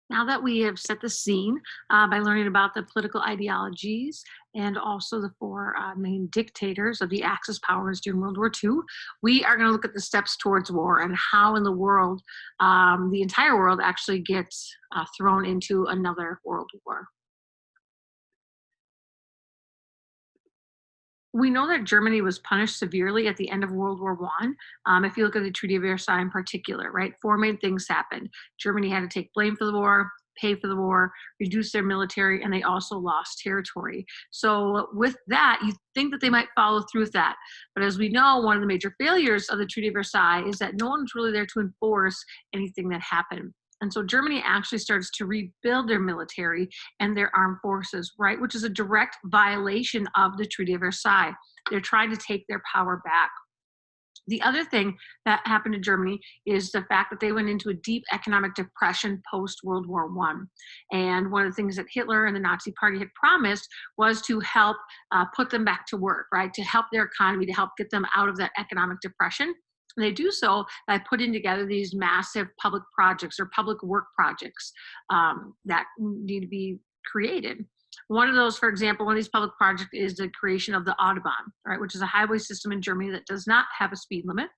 Now that we have set the scene by learning about the political ideologies and also the four main dictators of the Axis powers during World War II, we are going to look at the steps towards war and how in the world, the entire world actually gets thrown into another world war. We know that Germany was punished severely at the end of World War One. If you look at the Treaty of Versailles in particular, right? Four main things happened. Germany had to take blame for the war, pay for the war, reduce their military, and they also lost territory. So, with that, you think that they might follow through with that. But as we know, one of the major failures of the Treaty of Versailles is that no one's really there to enforce anything that happened. And so Germany actually starts to rebuild their military and their armed forces, right? Which is a direct violation of the Treaty of Versailles. They're trying to take their power back. The other thing that happened to Germany is the fact that they went into a deep economic depression post World War One, and one of the things that Hitler and the Nazi Party had promised was to help put them back to work, right? To help their economy, to help get them out of that economic depression. And they do so by putting together these massive public projects or public work projects that need to be created. One of those, for example, one of these public projects is the creation of the Autobahn, right, which is a highway system in Germany that does not have a speed limit.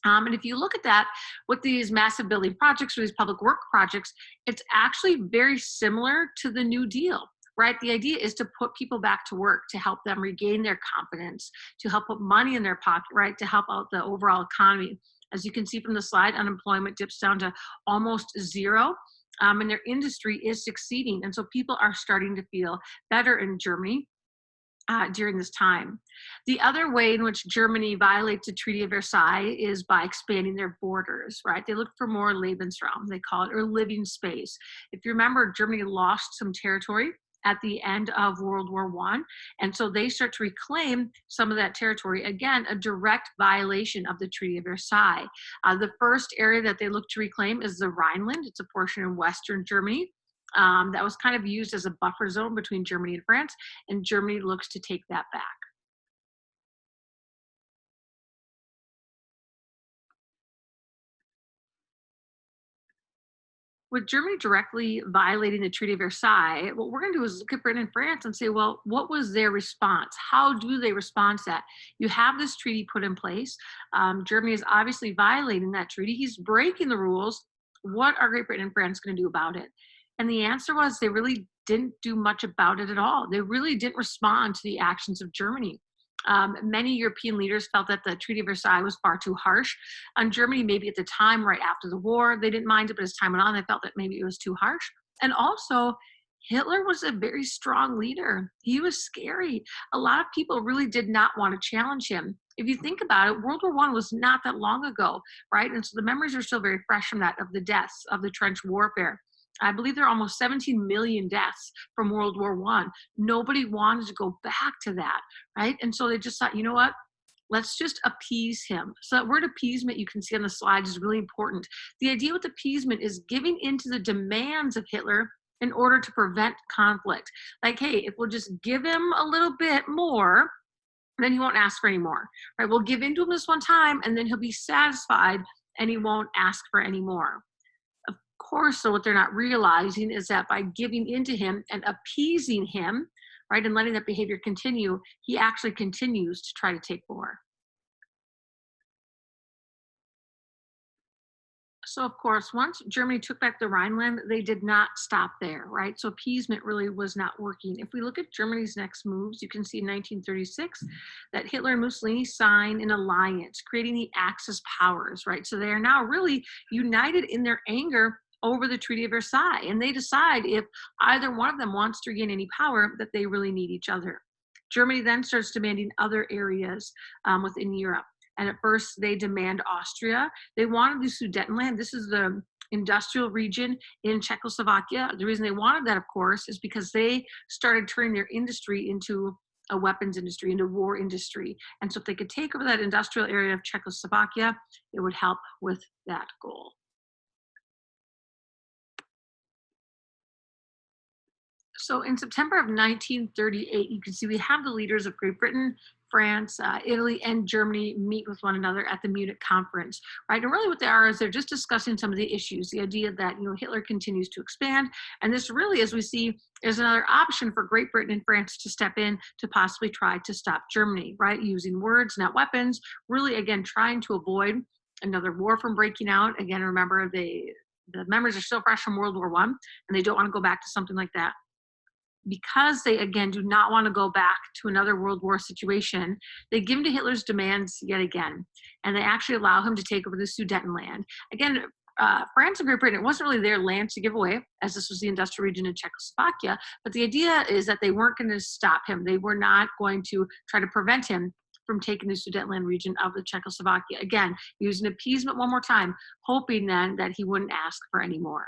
And if you look at that with these massive building projects or these public work projects, it's actually very similar to the New Deal, right? The idea is to put people back to work, to help them regain their confidence, to help put money in their pocket, right? To help out the overall economy. As you can see from the slide, unemployment dips down to almost zero. And their industry is succeeding. And so people are starting to feel better in Germany during this time. The other way in which Germany violates the Treaty of Versailles is by expanding their borders, right? They look for more Lebensraum, they call it, or living space. If you remember, Germany lost some territory at the end of World War One, and so they start to reclaim some of that territory. Again, a direct violation of the Treaty of Versailles. The first area that they look to reclaim is the Rhineland. It's a portion in Western Germany that was kind of used as a buffer zone between Germany and France, and Germany looks to take that back. With Germany directly violating the Treaty of Versailles, what we're going to do is look at Britain and France and say, well, what was their response? How do they respond to that? You have this treaty put in place. Germany is obviously violating that treaty. He's breaking the rules. What are Great Britain and France going to do about it? And the answer was they really didn't do much about it at all. They really didn't respond to the actions of Germany. Many European leaders felt that the Treaty of Versailles was far too harsh on Germany. Maybe at the time, right after the war, they didn't mind it, but as time went on, they felt that maybe it was too harsh. And also, Hitler was a very strong leader. He was scary. A lot of people really did not want to challenge him. If you think about it, World War One was not that long ago, right? And so the memories are still very fresh from that, of the deaths, of the trench warfare. I believe there are almost 17 million deaths from World War One. Nobody wanted to go back to that, right? And so they just thought, you know what? Let's just appease him. So that word appeasement you can see on the slide is really important. The idea with appeasement is giving into the demands of Hitler in order to prevent conflict. Like, hey, if we'll just give him a little bit more, then he won't ask for any more, right? We'll give into him this one time and then he'll be satisfied and he won't ask for any more. Of course, so what they're not realizing is that by giving into him and appeasing him, right, and letting that behavior continue, he actually continues to try to take more. So, of course, once Germany took back the Rhineland, they did not stop there, right? So, appeasement really was not working. If we look at Germany's next moves, you can see in 1936 that Hitler and Mussolini sign an alliance, creating the Axis powers, right? So, they are now really united in their anger over the Treaty of Versailles. And they decide if either one of them wants to regain any power, that they really need each other. Germany then starts demanding other areas within Europe. And at first, they demand Austria. They wanted the Sudetenland. This is the industrial region in Czechoslovakia. The reason they wanted that, of course, is because they started turning their industry into a weapons industry, into war industry. And so if they could take over that industrial area of Czechoslovakia, it would help with that goal. So in September of 1938, you can see we have the leaders of Great Britain, France, Italy, and Germany meet with one another at the Munich conference, right? And really, what they are is they're just discussing some of the issues. The idea that Hitler continues to expand, and this really, as we see, is another option for Great Britain and France to step in to possibly try to stop Germany, right? Using words, not weapons. Really, again, trying to avoid another war from breaking out. Again, remember the memories are still fresh from World War I, and they don't want to go back to something like that. Because they, again, do not want to go back to another World War situation, they give in to Hitler's demands yet again, and they actually allow him to take over the Sudetenland. Again, France and Great Britain, it wasn't really their land to give away, as this was the industrial region in Czechoslovakia, but the idea is that they weren't going to stop him. They were not going to try to prevent him from taking the Sudetenland region of the Czechoslovakia. Again, using appeasement one more time, hoping then that he wouldn't ask for any more.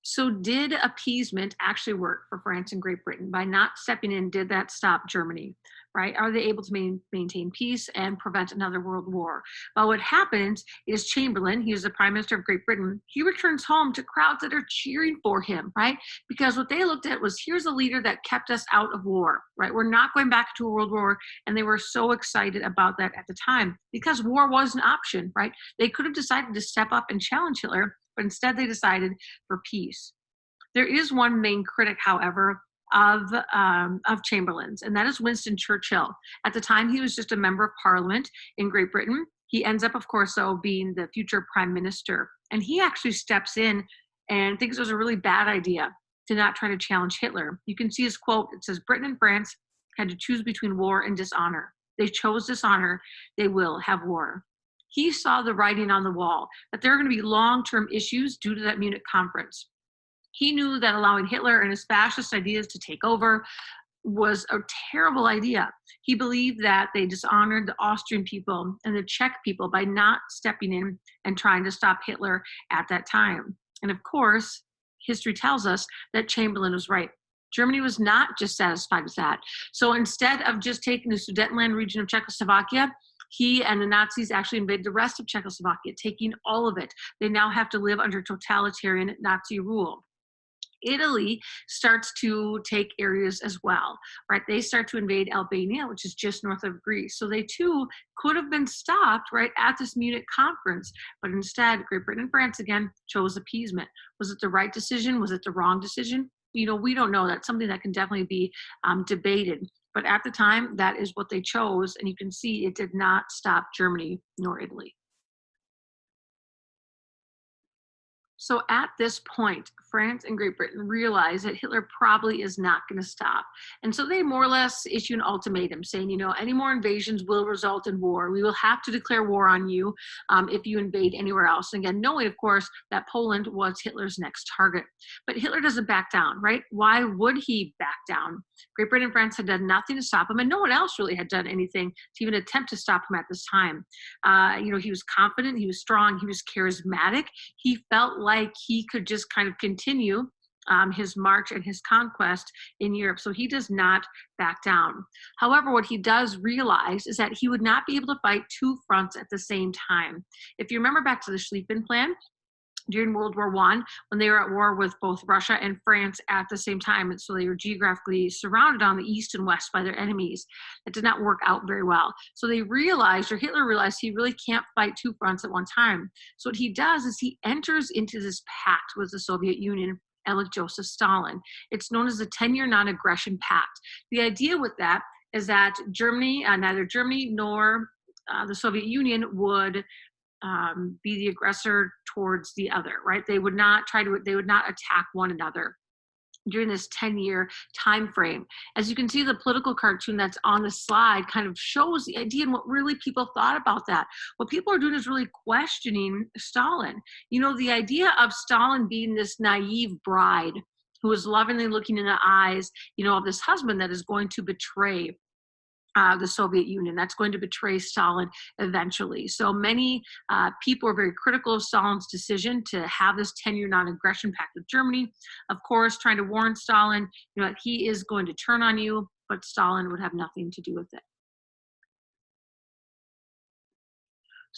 So did appeasement actually work for France and Great Britain? By not stepping in, did that stop Germany, right? Are they able to maintain peace and prevent another world war? Well, what happens is Chamberlain, he was the Prime Minister of Great Britain, he returns home to crowds that are cheering for him, right? Because what they looked at was, here's a leader that kept us out of war, right? We're not going back to a world war. And they were so excited about that at the time because war was an option, right? They could have decided to step up and challenge Hitler, but instead they decided for peace. There is one main critic, however, of Chamberlain's, and that is Winston Churchill. At the time, he was just a member of Parliament in Great Britain. He ends up, of course, though, being the future prime minister. And he actually steps in and thinks it was a really bad idea to not try to challenge Hitler. You can see his quote. It says, Britain and France had to choose between war and dishonor. They chose dishonor. They will have war. He saw the writing on the wall, that there are going to be long-term issues due to that Munich conference. He knew that allowing Hitler and his fascist ideas to take over was a terrible idea. He believed that they dishonored the Austrian people and the Czech people by not stepping in and trying to stop Hitler at that time. And of course, history tells us that Chamberlain was right. Germany was not just satisfied with that. So instead of just taking the Sudetenland region of Czechoslovakia, he and the Nazis actually invaded the rest of Czechoslovakia, taking all of it. They now have to live under totalitarian Nazi rule. Italy starts to take areas as well, right? They start to invade Albania, which is just north of Greece. So they too could have been stopped right at this Munich conference, but instead Great Britain and France again chose appeasement. Was it the right decision? Was it the wrong decision? We don't know. That's something that can definitely be debated. But at the time, that is what they chose. And you can see it did not stop Germany nor Italy. So at this point, France and Great Britain realize that Hitler probably is not going to stop. And so they more or less issue an ultimatum saying, any more invasions will result in war. We will have to declare war on you if you invade anywhere else. And again, knowing, of course, that Poland was Hitler's next target. But Hitler doesn't back down, right? Why would he back down? Great Britain and France had done nothing to stop him, and no one else really had done anything to even attempt to stop him at this time. He was confident, he was strong, he was charismatic. He felt like he could just kind of continue his march and his conquest in Europe. So he does not back down. However, what he does realize is that he would not be able to fight two fronts at the same time. If you remember back to the Schlieffen Plan, during World War I, when they were at war with both Russia and France at the same time. And so they were geographically surrounded on the east and west by their enemies. It did not work out very well. So they realized, or Hitler realized, he really can't fight two fronts at one time. So what he does is he enters into this pact with the Soviet Union and with Joseph Stalin. It's known as the 10-year non-aggression pact. The idea with that is that neither Germany nor the Soviet Union would be the aggressor towards the other, right? They would not attack one another during this 10-year time frame. As you can see, the political cartoon that's on the slide kind of shows the idea and what really people thought about that. What people are doing is really questioning Stalin. The idea of Stalin being this naive bride who is lovingly looking in the eyes, of this husband that is going to betray the Soviet Union, that's going to betray Stalin eventually. So many people are very critical of Stalin's decision to have this 10-year non-aggression pact with Germany. Of course, trying to warn Stalin, that he is going to turn on you, but Stalin would have nothing to do with it.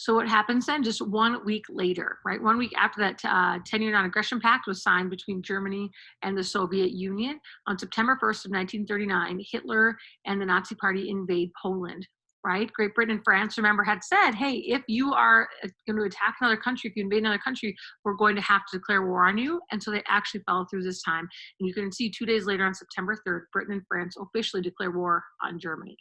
So what happens then? Just 1 week later, right? 1 week after that 10-year non-aggression pact was signed between Germany and the Soviet Union, on September 1st of 1939, Hitler and the Nazi Party invade Poland. Right? Great Britain and France, remember, had said, hey, if you are going to attack another country, if you invade another country, we're going to have to declare war on you. And so they actually followed through this time. And you can see 2 days later, on September 3rd, Britain and France officially declare war on Germany.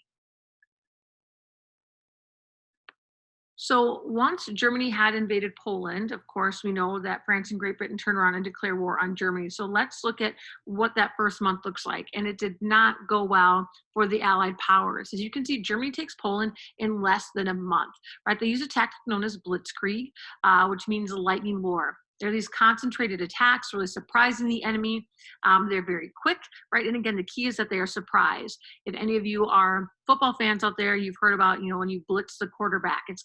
So once Germany had invaded Poland, of course, we know that France and Great Britain turned around and declared war on Germany. So let's look at what that first month looks like. And it did not go well for the Allied powers. As you can see, Germany takes Poland in less than a month, right? They use a tactic known as blitzkrieg, which means lightning war. They're these concentrated attacks, really surprising the enemy. They're very quick, right? And again, the key is that they are surprised. If any of you are football fans out there, you've heard about, when you blitz the quarterback. It's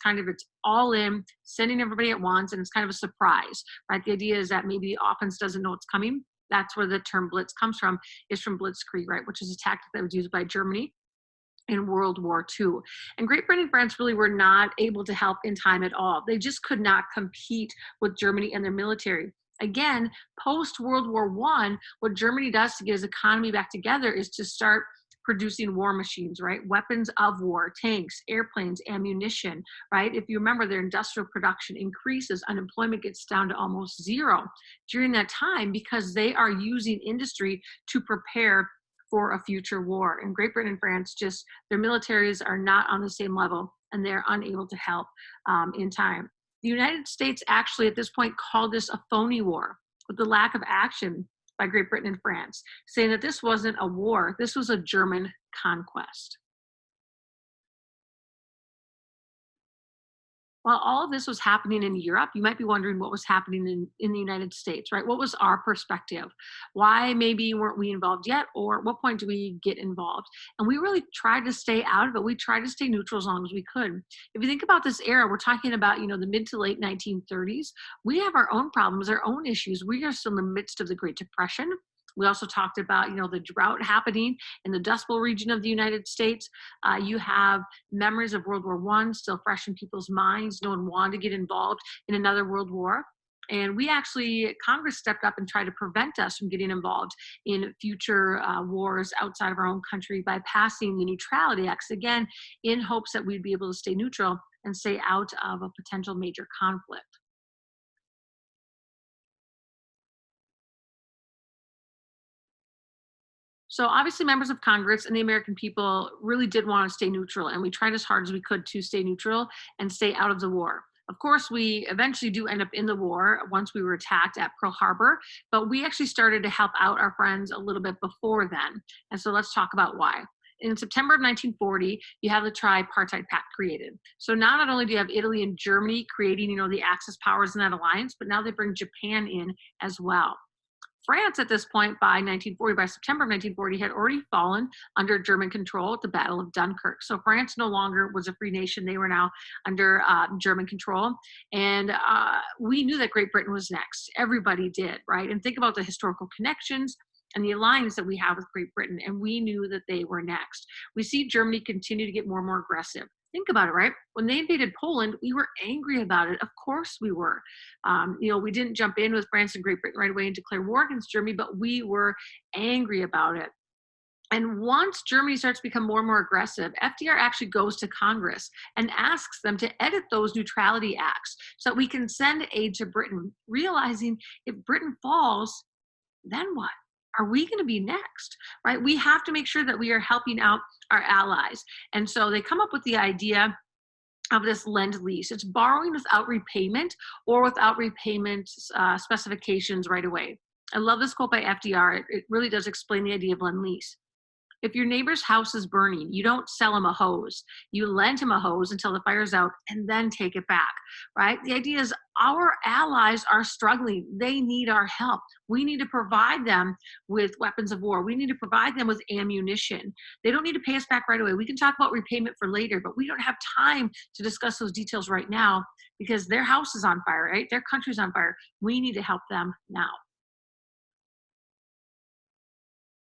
all in, sending everybody at once, and it's kind of a surprise, right? The idea is that maybe the offense doesn't know what's coming. That's where the term blitz comes from, is from blitzkrieg, right? Which is a tactic that was used by Germany in World War II. And Great Britain and France really were not able to help in time at all. They just could not compete with Germany and their military. Again, post World War I, what Germany does to get its economy back together is to start producing war machines, right? Weapons of war, tanks, airplanes, ammunition, right? If you remember, their industrial production increases, unemployment gets down to almost zero during that time, because they are using industry to prepare for a future war. And Great Britain and France, just their militaries are not on the same level, and they're unable to help in time. The United States actually at this point called this a phony war, with the lack of action by Great Britain and France, saying that this wasn't a war, this was a German conquest. While all of this was happening in Europe, you might be wondering what was happening in the United States, right? What was our perspective? Why maybe weren't we involved yet? Or at what point do we get involved? And we really tried to stay out of it. We tried to stay neutral as long as we could. If you think about this era, we're talking about, the mid to late 1930s. We have our own problems, our own issues. We are still in the midst of the Great Depression. We also talked about, the drought happening in the Dust Bowl region of the United States. You have memories of World War I still fresh in people's minds. No one wanted to get involved in another world war. And Congress stepped up and tried to prevent us from getting involved in future wars outside of our own country by passing the Neutrality Acts, again, in hopes that we'd be able to stay neutral and stay out of a potential major conflict. So obviously members of Congress and the American people really did want to stay neutral, and we tried as hard as we could to stay neutral and stay out of the war. Of course, we eventually do end up in the war once we were attacked at Pearl Harbor, but we actually started to help out our friends a little bit before then. And so let's talk about why. In September of 1940, you have the Tripartite Pact created. So now not only do you have Italy and Germany creating, the Axis powers in that alliance, but now they bring Japan in as well. France at this point by September of 1940, had already fallen under German control at the Battle of Dunkirk. So France no longer was a free nation. They were now under German control. And we knew that Great Britain was next. Everybody did, right? And think about the historical connections and the alliance that we have with Great Britain. And we knew that they were next. We see Germany continue to get more and more aggressive. Think about it, right? When they invaded Poland, we were angry about it. Of course we were. We didn't jump in with France and Great Britain right away and declare war against Germany, but we were angry about it. And once Germany starts to become more and more aggressive, FDR actually goes to Congress and asks them to edit those neutrality acts so that we can send aid to Britain, realizing if Britain falls, then what? Are we going to be next, right? We have to make sure that we are helping out our allies. And so they come up with the idea of this lend-lease. It's borrowing without repayment or without repayment specifications right away. I love this quote by FDR. It really does explain the idea of lend-lease. If your neighbor's house is burning, you don't sell him a hose. You lend him a hose until the fire's out and then take it back, right? The idea is our allies are struggling. They need our help. We need to provide them with weapons of war. We need to provide them with ammunition. They don't need to pay us back right away. We can talk about repayment for later, but we don't have time to discuss those details right now because their house is on fire, right? Their country's on fire. We need to help them now.